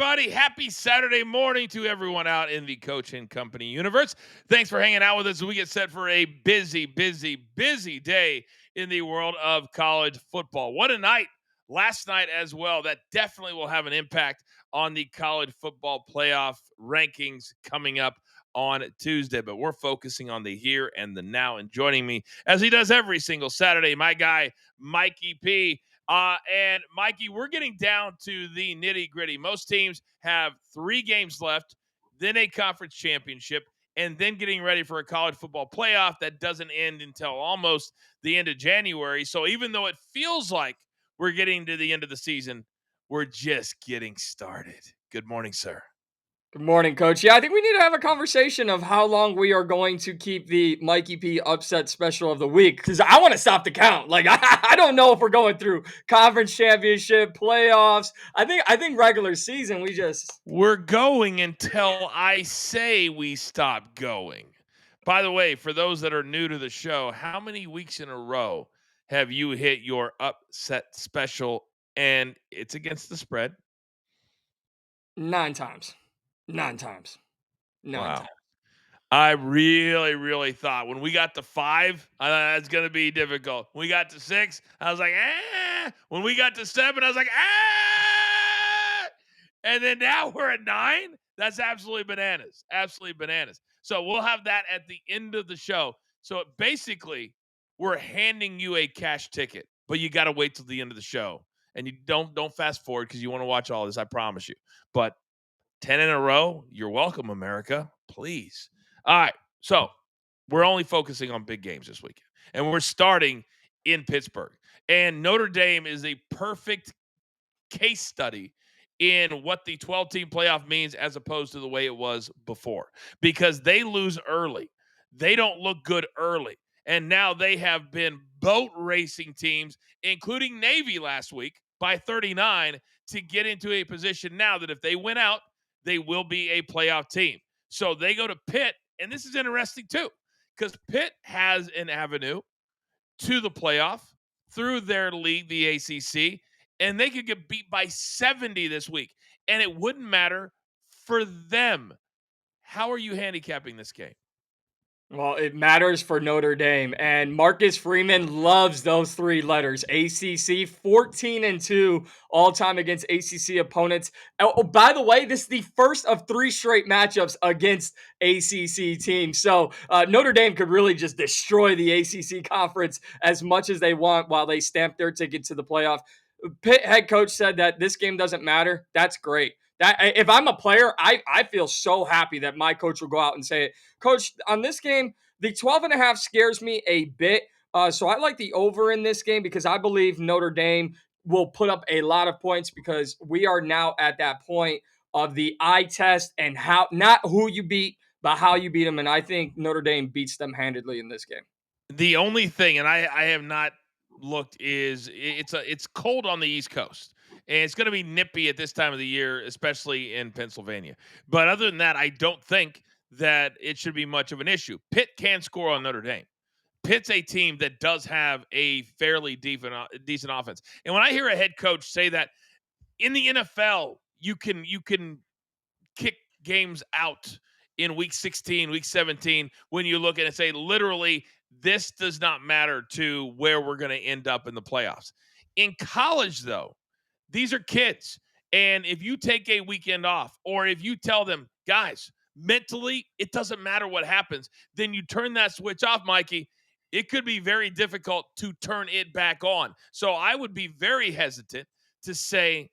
everybody. Happy Saturday morning to everyone out in the Coach and Company universe. Thanks for hanging out with us as we get set for a busy day in the world of college football. What a night last night as well. That definitely will have an impact on the college football playoff rankings coming up on Tuesday. But we're focusing on the here and the now. And joining me, as he does every single Saturday, my guy, Mikey P. And Mikey, we're getting down to the nitty gritty. Most teams have 3 games left, then a conference championship, and then getting ready for a college football playoff that doesn't end until almost the end of January. So even though it feels like we're getting to the end of the season, we're just getting started. Good morning, sir. Good morning, Coach. Yeah, I think we need to have a conversation of how long we are going to keep the Mikey P upset special of the week, because I want to stop the count. Like, I don't know if we're going through conference championship, playoffs. I think regular season, We're going until I say we stop going. By the way, for those that are new to the show, how many weeks in a row have you hit your upset special and it's against the spread? 9 times. 9 times. 9 times. Wow. I really thought when we got to 5, I thought that's going to be difficult. When we got to 6, I was like, ah. When we got to 7, I was like, ah. And then now we're at 9. That's absolutely bananas. Absolutely bananas. So we'll have that at the end of the show. So basically, we're handing you a cash ticket, but you got to wait till the end of the show. And you don't fast forward because you want to watch all this, I promise you. But 10 in a row, you're welcome, America. Please. All right. So we're only focusing on big games this weekend. And we're starting in Pittsburgh. And Notre Dame is a perfect case study in what the 12-team playoff means as opposed to the way it was before. Because they lose early. They don't look good early. And now they have been boat racing teams, including Navy last week, by 39 to get into a position now that if they win out, they will be a playoff team. So they go to Pitt, and this is interesting too, because Pitt has an avenue to the playoff through their league, the ACC, and they could get beat by 70 this week, and it wouldn't matter for them. How are you handicapping this game? Well, it matters for Notre Dame, and Marcus Freeman loves those 3 letters. ACC 14-2 all time against ACC opponents. Oh, by the way, this is the first of 3 straight matchups against ACC teams. So Notre Dame could really just destroy the ACC conference as much as they want while they stamp their ticket to the playoff. Pitt head coach said that this game doesn't matter. That's great. That if I'm a player, I feel so happy that my coach will go out and say it. Coach, on this game, the 12.5 scares me a bit. So I like the over in this game because I believe Notre Dame will put up a lot of points because we are now at that point of the eye test and how not who you beat, but how you beat them. And I think Notre Dame beats them handedly in this game. The only thing, and I have not looked, is it's cold on the East Coast. And it's going to be nippy at this time of the year, especially in Pennsylvania. But other than that, I don't think that it should be much of an issue. Pitt can score on Notre Dame. Pitt's a team that does have a fairly decent offense. And when I hear a head coach say that in the NFL, you can kick games out in week 16, week 17, when you look at it and say, literally, this does not matter to where we're going to end up in the playoffs. In college, though, these are kids. And if you take a weekend off, or if you tell them, guys, mentally, it doesn't matter what happens, then you turn that switch off, Mikey. It could be very difficult to turn it back on. So I would be very hesitant to say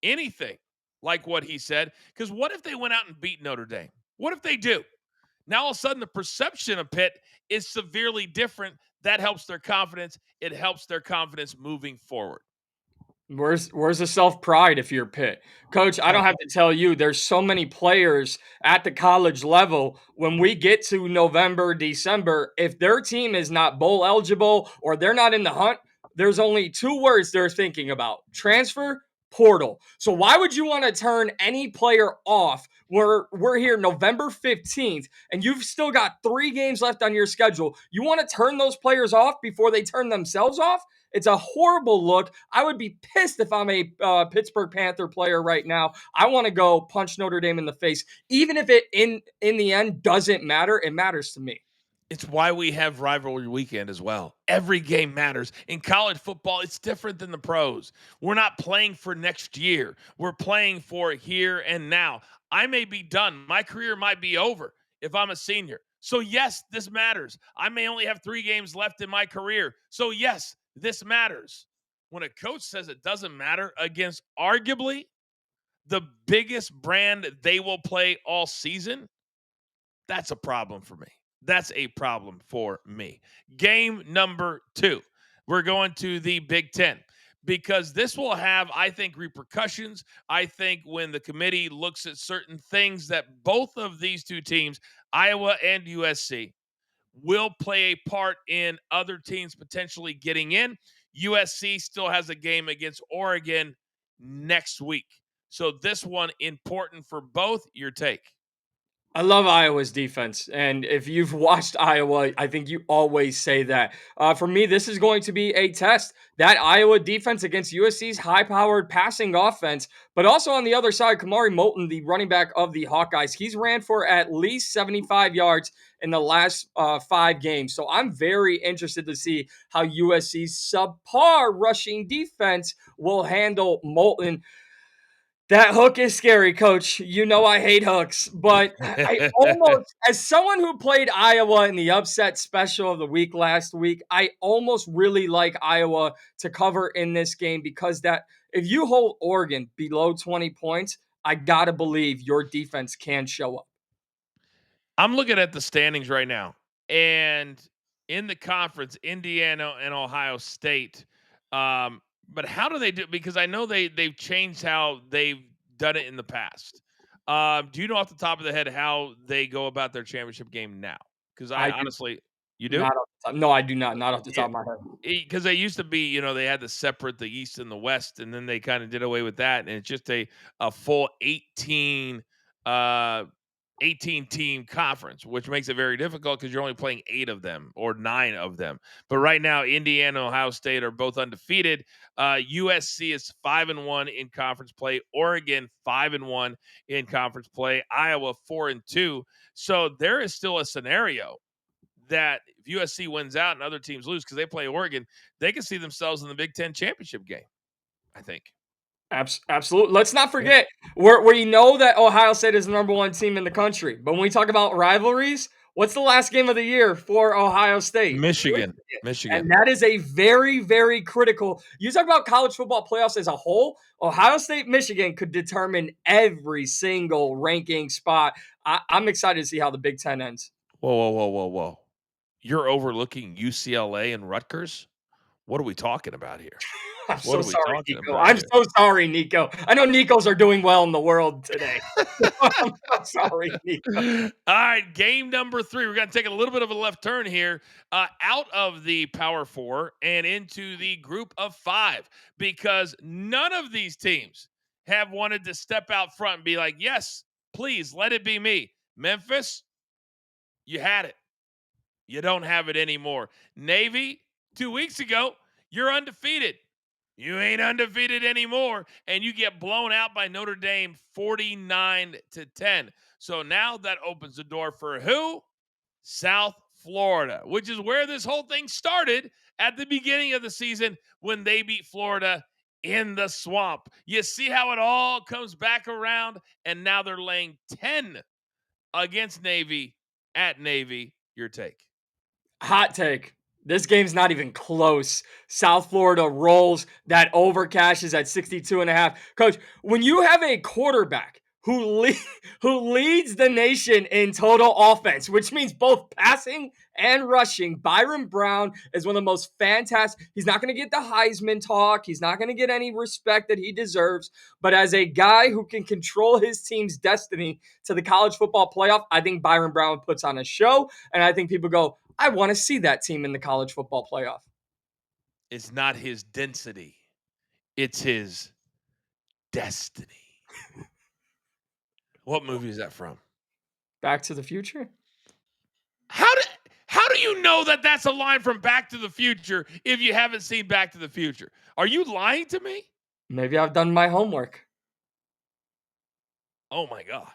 anything like what he said, because what if they went out and beat Notre Dame? What if they do? Now, all of a sudden, the perception of Pitt is severely different. That helps their confidence. It helps their confidence moving forward. Where's the self-pride if you're Pitt? Coach, I don't have to tell you, there's so many players at the college level. When we get to November, December, if their team is not bowl eligible or they're not in the hunt, there's only 2 words they're thinking about: transfer, portal. So why would you want to turn any player off? We're here November 15th, and you've still got 3 games left on your schedule. You want to turn those players off before they turn themselves off? It's a horrible look. I would be pissed if I'm a Pittsburgh Panther player right now. I want to go punch Notre Dame in the face, even if it in the end doesn't matter. It matters to me. It's why we have rivalry weekend as well. Every game matters. In college football, it's different than the pros. We're not playing for next year. We're playing for here and now. I may be done. My career might be over if I'm a senior. So, yes, this matters. I may only have 3 games left in my career. So, yes, this matters. When a coach says it doesn't matter against arguably the biggest brand they will play all season, that's a problem for me. That's a problem for me. Game number 2. We're going to the Big Ten because this will have, I think, repercussions. I think when the committee looks at certain things that both of these two teams, Iowa and USC, will play a part in other teams potentially getting in. USC still has a game against Oregon next week. So this one important for both. Your take. I love Iowa's defense. And if you've watched Iowa, I think you always say that. For me, this is going to be a test. That Iowa defense against USC's high powered passing offense. But also on the other side, Kamari Moulton, the running back of the Hawkeyes, he's ran for at least 75 yards in the last 5 games. So I'm very interested to see how USC's subpar rushing defense will handle Moulton. That hook is scary, coach. You know I hate hooks, but I almost, as someone who played Iowa in the upset special of the week last week, I almost really like Iowa to cover in this game because that if you hold Oregon below 20 points, I gotta believe your defense can show up. I'm looking at the standings right now, and in the conference, Indiana and Ohio State. But how do they do? Because I know they've changed how they've done it in the past. Do you know off the top of the head how they go about their championship game now? Because I I do honestly, you do? not off the top. No, I do not. Not off the Yeah, top of my head. because they used to be, they had to separate the East and the West, and then they kind of did away with that, and it's just a full uh 18 team conference, which makes it very difficult because you're only playing 8 of them or 9 of them. But right now, Indiana and Ohio State are both undefeated. USC is 5-1 in conference play. Oregon 5-1 in conference play. Iowa 4-2. So there is still a scenario that if USC wins out and other teams lose because they play Oregon, they can see themselves in the Big Ten championship game. I think. Absolutely. Let's not Yeah. forget, we know that Ohio State is the number one team in the country. But when we talk about rivalries, what's the last game of the year for Ohio State? Michigan, Michigan. Michigan. And that is a very, very critical. You talk about college football playoffs as a whole, Ohio State, Michigan could determine every single ranking spot. I'm excited to see how the Big Ten ends. Whoa, whoa, whoa, whoa, whoa! You're overlooking UCLA and Rutgers. What are we talking about here? I'm What so are we sorry, talking Nico. about I'm here? so sorry, Nico. I know Nicos are doing well in the world today. I'm so sorry, Nico. All right, game number 3. We're going to take a little bit of a left turn here, out of the Power Four and into the Group of Five, because none of these teams have wanted to step out front and be like, "Yes, please let it be me." Memphis, you had it. You don't have it anymore. Navy, 2 weeks ago, you're undefeated. You ain't undefeated anymore, and you get blown out by Notre Dame 49-10. So now that opens the door for who? South Florida, which is where this whole thing started at the beginning of the season when they beat Florida in the swamp. You see how it all comes back around, and now they're laying 10 against Navy at Navy. Your take. Hot take. This game's not even close. South Florida rolls. That over cashes at 62.5. Coach, when you have a quarterback who leads the nation in total offense, which means both passing and rushing, Byron Brown is one of the most fantastic. He's not going to get the Heisman talk. He's not going to get any respect that he deserves. But as a guy who can control his team's destiny to the college football playoff, I think Byron Brown puts on a show. And I think people go, I want to see that team in the college football playoff. It's not his density, it's his destiny. What movie is that from? Back to the Future. How do how do you know know that that's a line from Back to the Future if you haven't seen Back to the Future? Are you lying to me? Maybe I've done my homework. Oh my God.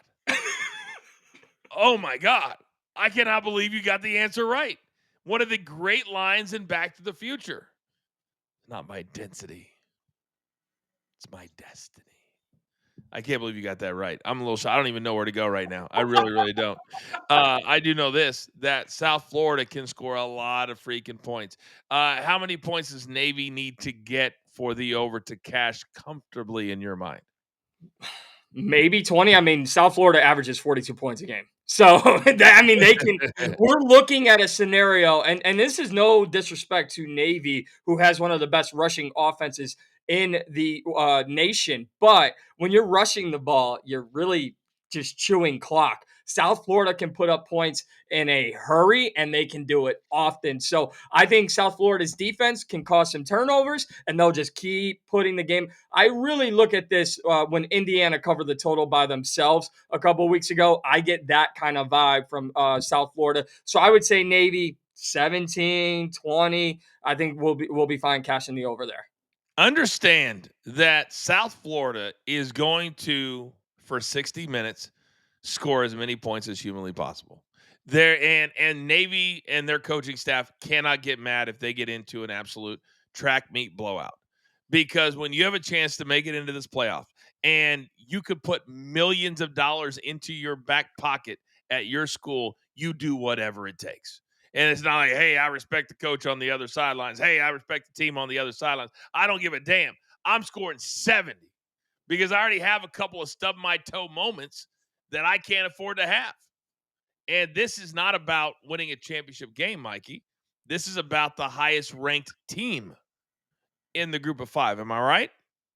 Oh my God. I cannot believe you got the answer right. One of the great lines in Back to the Future. Not my density, it's my destiny. I can't believe you got that right. I'm a little shy. I don't even know where to go right now. I really, really don't. I do know this that South Florida can score a lot of freaking points. How many points does Navy need to get for the over to cash comfortably in your mind? Maybe 20. I mean, South Florida averages 42 points a game. So, I mean, they can. We're looking at a scenario, and this is no disrespect to Navy, who has one of the best rushing offenses in the nation. But when you're rushing the ball, you're really just chewing clock. South Florida can put up points in a hurry, and they can do it often. So I think South Florida's defense can cause some turnovers, and they'll just keep putting the game. I really look at this when Indiana covered the total by themselves a couple of weeks ago. I get that kind of vibe from South Florida. So I would say Navy 17, 20. I think we'll be fine cashing the over there. Understand that South Florida is going to, for 60 minutes, score as many points as humanly possible. There and Navy and their coaching staff cannot get mad if they get into an absolute track meet blowout. Because when you have a chance to make it into this playoff and you could put millions of dollars into your back pocket at your school, you do whatever it takes. And it's not like, hey, I respect the coach on the other sidelines. Hey, I respect the team on the other sidelines. I don't give a damn. I'm scoring 70 because I already have a couple of stub my toe moments that I can't afford to have. And this is not about winning a championship game, Mikey. This is about the highest ranked team in the group of five. Am I right?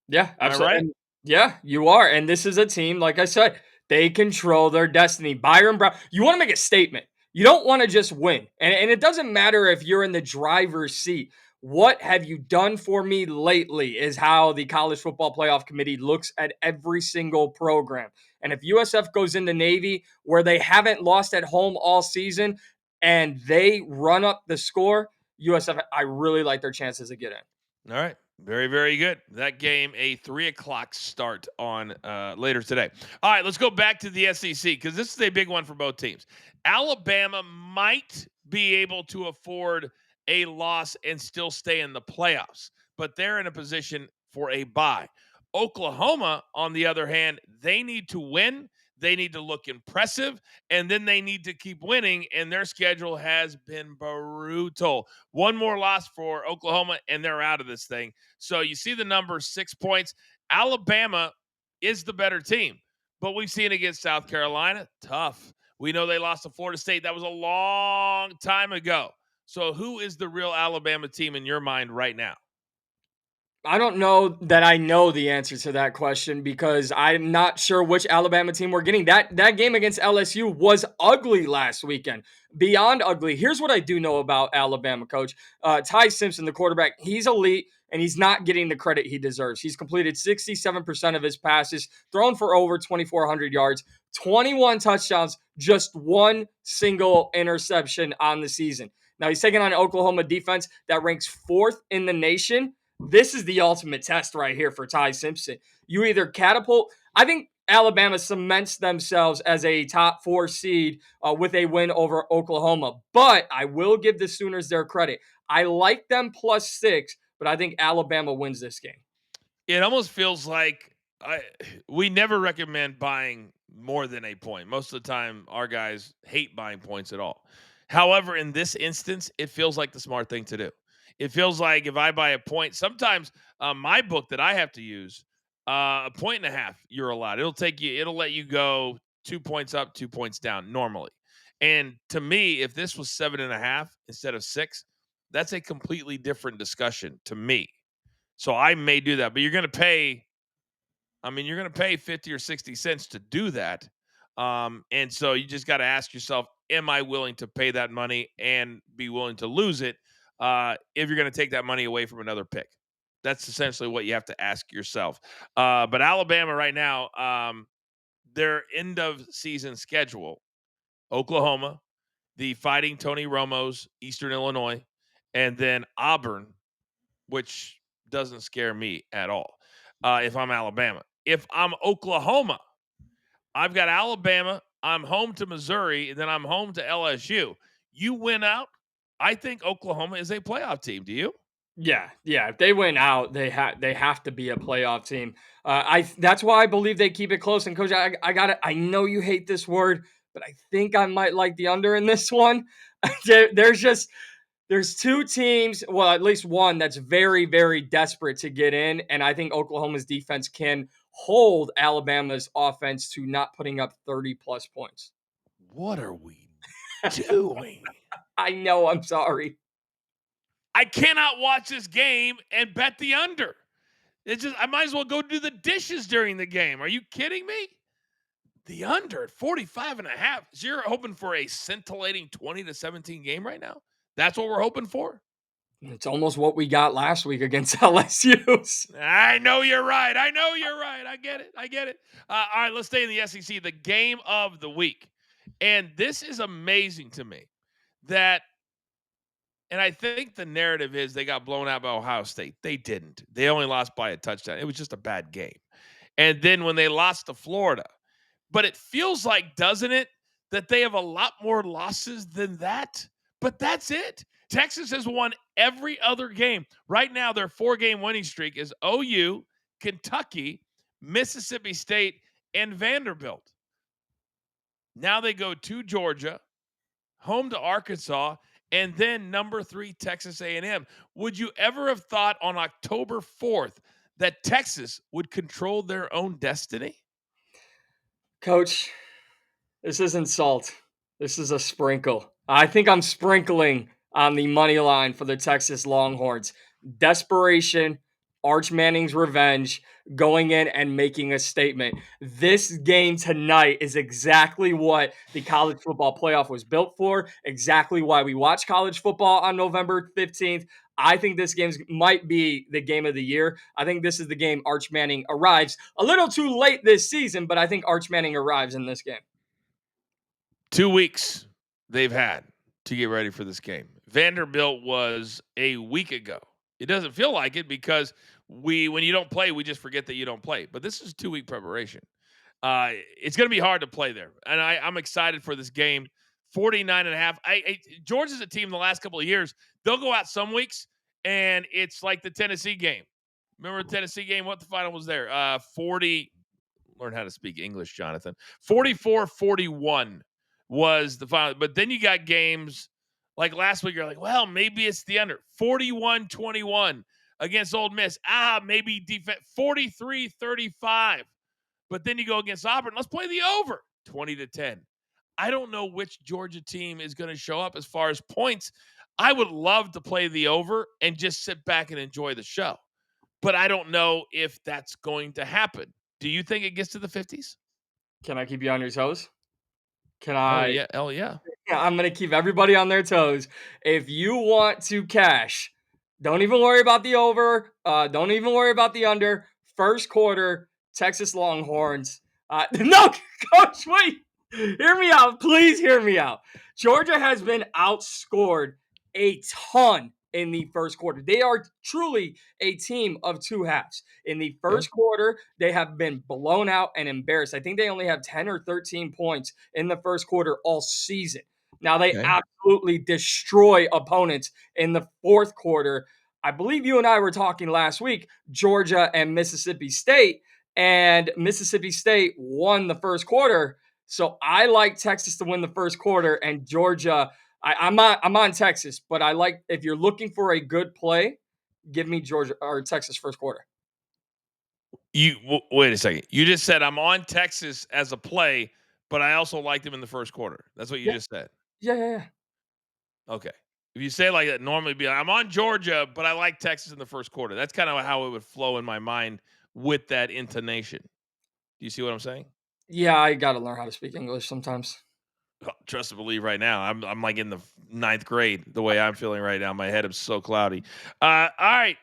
Yeah, Am I absolutely. right? And yeah, you are. And this is a team, like I said, they control their destiny. Byron Brown, you want to make a statement. You don't want to just win. And it doesn't matter if you're in the driver's seat. What have you done for me lately is how the College Football Playoff Committee looks at every single program. And if USF goes into Navy where they haven't lost at home all season and they run up the score, USF, I really like their chances of getting. All right. Very, very good. That game, a 3 o'clock start on later today. All right, let's go back to the SEC because this is a big one for both teams. Alabama might be able to afford a loss and still stay in the playoffs, but they're in a position for a bye. Oklahoma, on the other hand, they need to win. They need to look impressive, and then they need to keep winning, and their schedule has been brutal. One more loss for Oklahoma, and they're out of this thing. So you see the numbers 6 points. Alabama is the better team, but we've seen against South Carolina, tough. We know they lost to Florida State. That was a long time ago. So who is the real Alabama team in your mind right now? I don't know that I know the answer to that question because I'm not sure which Alabama team we're getting. That game against LSU was ugly last weekend. Beyond ugly. Here's what I do know about Alabama, coach. Ty Simpson, the quarterback, he's elite and he's not getting the credit he deserves. He's completed 67% of his passes, thrown for over 2,400 yards, 21 touchdowns, just one single interception on the season. Now he's taking on an Oklahoma defense that ranks fourth in the nation. This is the ultimate test right here for Ty Simpson. You either catapult, I think Alabama cements themselves as a top four seed with a win over Oklahoma. But I will give the Sooners their credit. I like them +6, but I think Alabama wins this game. It almost feels like we never recommend buying more than a point. Most of the time, our guys hate buying points at all. However, in this instance, it feels like the smart thing to do. It feels like if I buy a point, sometimes my book that I have to use, a point and a half, you're allowed. It'll let you go 2 points up, 2 points down normally. And to me, if this was 7.5 instead of 6, that's a completely different discussion to me. So I may do that, but you're going to pay 50 or 60 cents to do that. And so you just got to ask yourself, am I willing to pay that money and be willing to lose it if you're going to take that money away from another pick? That's essentially what you have to ask yourself. But Alabama right now, their end of season schedule, Oklahoma, the Fighting Tony Romo's, Eastern Illinois, and then Auburn, which doesn't scare me at all if I'm Alabama. If I'm Oklahoma, I've got Alabama, I'm home to Missouri, and then I'm home to LSU. You win out, I think Oklahoma is a playoff team. Do you? Yeah, yeah. If they win out, they have to be a playoff team. I That's why I believe they keep it close. And coach, I got it. I know you hate this word, but I think I might like the under in this one. There's two teams, well, at least one that's very, very desperate to get in, and I think Oklahoma's defense can hold Alabama's offense to not putting up 30 plus points. What are we doing? I know. I'm sorry. I cannot watch this game and bet the under. It's just I might as well go do the dishes during the game. Are you kidding me? The under at 45 and a half. So you're hoping for a scintillating 20-17 game right now? That's what we're hoping for? It's almost what we got last week against LSU. I know you're right. I know you're right. I get it. I get it. All right, let's stay in the SEC. The game of the week. And this is amazing to me that, and I think the narrative is they got blown out by Ohio State. They didn't. They only lost by a touchdown. It was just a bad game. And then when they lost to Florida, but it feels like, doesn't it, that they have a lot more losses than that? But that's it. Texas has won every other game. Right now, their 4-game winning streak is OU, Kentucky, Mississippi State, and Vanderbilt. Now they go to Georgia, home to Arkansas, and then number 3 Texas A&M. Would you ever have thought on October 4th that Texas would control their own destiny? Coach, this isn't salt. This is a sprinkle. I think I'm sprinkling on the money line for the Texas Longhorns. Desperation, Arch Manning's revenge, going in and making a statement. This game tonight is exactly what the college football playoff was built for, exactly why we watch college football on November 15th. I think this game might be the game of the year. I think this is the game Arch Manning arrives a little too late this season, but I think Arch Manning arrives in this game. 2 weeks they've had to get ready for this game. Vanderbilt was a week ago. It doesn't feel like it because when you don't play, we just forget that you don't play. But this is 2-week preparation. It's going to be hard to play there. And I'm excited for this game. 49 and a half. Georgia's a team the last couple of years. They'll go out some weeks and it's like the Tennessee game. Remember the Tennessee game? What the final was there? 40. Learn how to speak English, Jonathan. 44-41 was the final. But then you got games like last week. You're like, well, maybe it's the under. 41-21 against Ole Miss. Maybe defense. 43-35. But then you go against Auburn. Let's play the over. 20-10. I don't know which Georgia team is going to show up as far as points. I would love to play the over and just sit back and enjoy the show. But I don't know if that's going to happen. Do you think it gets to the 50s? Can I keep you on your toes? Can Oh I? yeah, hell yeah. Yeah, I'm gonna keep everybody on their toes. If you want to cash, don't even worry about the over. Don't even worry about the under. First quarter, Texas Longhorns. No, coach, wait. Hear me out. Please hear me out. Georgia has been outscored a ton in the first quarter. They are truly a team of two halves. In the Okay. first quarter, they have been blown out and embarrassed. I think they only have 10 or 13 points in the first quarter all season. Now they Okay. absolutely destroy opponents in the fourth quarter. I believe you and I were talking last week, Georgia and Mississippi State, and Mississippi State won the first quarter. So I like Texas to win the first quarter, and Georgia. I'm on Texas, but I like if you're looking for a good play, give me Georgia or Texas first quarter. Wait a second. You just said I'm on Texas as a play, but I also like them in the first quarter. That's what you Yeah, just said. yeah. Okay. If you say it like that, normally be I'm on Georgia, but I like Texas in the first quarter. That's kind of how it would flow in my mind with that intonation. Do you see what I'm saying? Yeah, I got to learn how to speak English sometimes. Oh, trust and believe right now. I'm like in the ninth grade the way I'm feeling right now. My head is so cloudy. All right.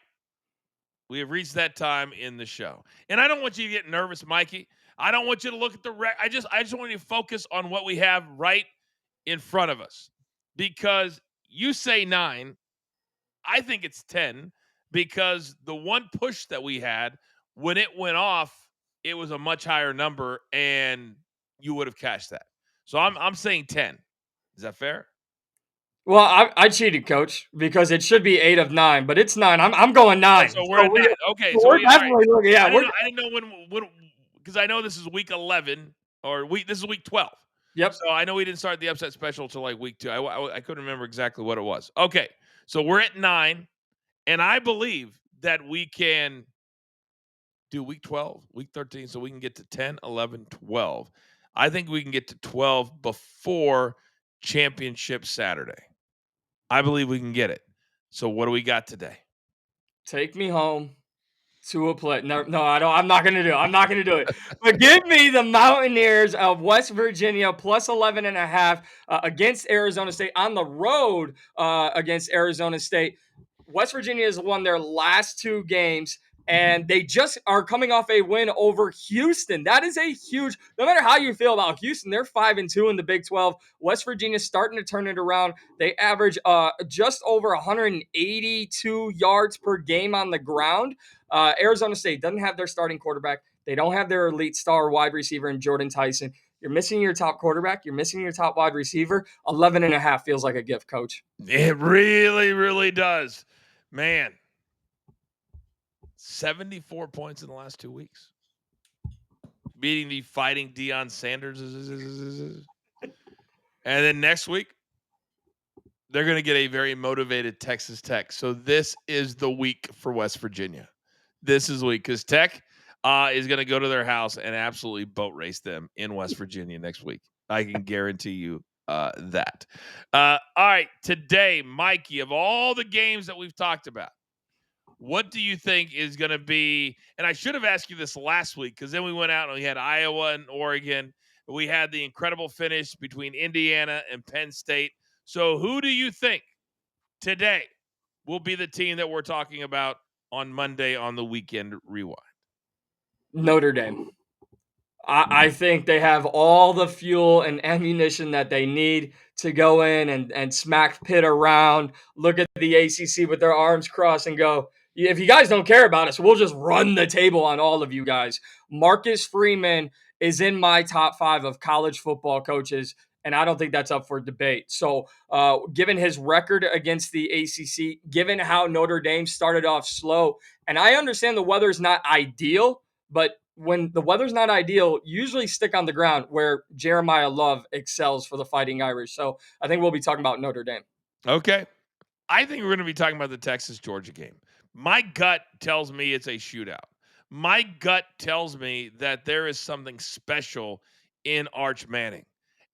We have reached that time in the show. And I don't want you to get nervous, Mikey. I don't want you to look at the I just want you to focus on what we have right in front of us. because you say 9. I think it's 10 because the one push that we had, when it went off, it was a much higher number and you would have cashed that. So I'm saying 10. Is that fair? Well, I cheated, coach, because it should be 8 of 9, but it's 9. I'm going Oh, 9. so we're So at 9. Okay, so we're we all right. definitely looking. Yeah, we're I didn't know when because I know this is week 11 or week this is week 12. yep. So I know we didn't start the upset special till like week 2. I couldn't remember exactly what it was. Okay. So we're at 9 and I believe that we can do week 12, week 13 so we can get to 10, 11, 12. I think we can get to 12 before championship Saturday. I believe we can get it. So what do we got today? Take me home to a play. No, no, I don't. I'm not gonna do it. I'm not gonna do it. But give me the Mountaineers of West Virginia plus 11 and a half against Arizona State on the road against Arizona State. West Virginia has won their last 2 games, and they just are coming off a win over Houston. That is a huge. No matter how you feel about Houston, they're 5-2 in the Big 12. West Virginia's starting to turn it around. They average just over 182 yards per game on the ground. Arizona State doesn't have their starting quarterback. They don't have their elite star wide receiver in Jordan Tyson. You're missing your top quarterback. You're missing your top wide receiver. 11 and a half feels like a gift, coach. It really, really does. Man, 74 points in the last 2 weeks. Beating the fighting Deion Sanders. And then next week, they're going to get a very motivated Texas Tech. So this is the week for West Virginia. This is the week because Tech is going to go to their house and absolutely boat race them in West Virginia next week. I can guarantee you that. All right, today, Mikey, of all the games that we've talked about, what do you think is going to be? And I should have asked you this last week because then we went out and we had Iowa and Oregon. We had the incredible finish between Indiana and Penn State. So, who do you think today will be the team that we're talking about on Monday on the weekend rewind? Notre Dame. I think they have all the fuel and ammunition that they need to go in and smack Pitt around, look at the ACC with their arms crossed and go, if you guys don't care about us, we'll just run the table on all of you guys. Marcus Freeman is in my top 5 of college football coaches, and I don't think that's up for debate. So, given his record against the ACC, given how Notre Dame started off slow, and I understand the weather's not ideal, but when the weather's not ideal, usually stick on the ground where Jeremiah Love excels for the Fighting Irish. So I think we'll be talking about Notre Dame. Okay. I think we're going to be talking about the Texas Georgia game. My gut tells me it's a shootout. My gut tells me that there is something special in Arch Manning.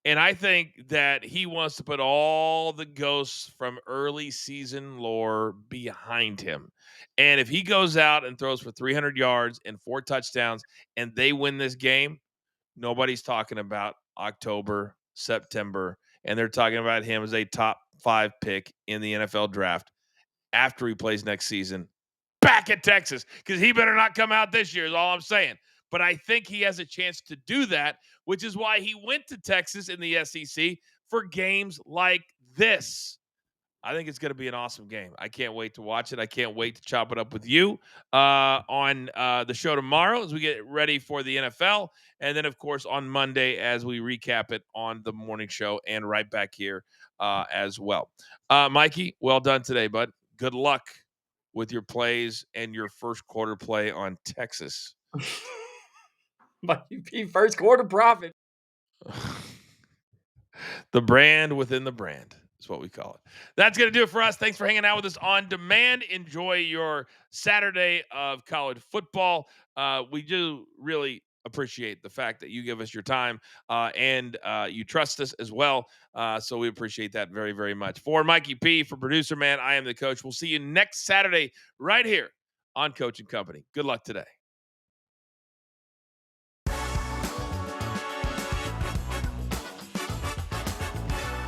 And I think that he wants to put all the ghosts from early season lore behind him. And if he goes out and throws for 300 yards and 4 touchdowns and they win this game, nobody's talking about October, September, and they're talking about him as a top 5 pick in the NFL draft after he plays next season back at Texas because he better not come out this year, is all I'm saying. But I think he has a chance to do that, which is why he went to Texas in the SEC for games like this. I think it's going to be an awesome game. I can't wait to watch it. I can't wait to chop it up with you on the show tomorrow as we get ready for the NFL. And then, of course, on Monday as we recap it on the morning show and right back here as well. Mikey, well done today, bud. Good luck with your plays and your first quarter play on Texas. But first quarter profit. The brand within the brand is what we call it. That's going to do it for us. Thanks for hanging out with us on demand. Enjoy your Saturday of college football. We do really appreciate the fact that you give us your time and you trust us as well. So we appreciate that very, very much. For Mikey P, for producer man, I am the coach. We'll see you next Saturday right here on Coach and Company. Good luck today.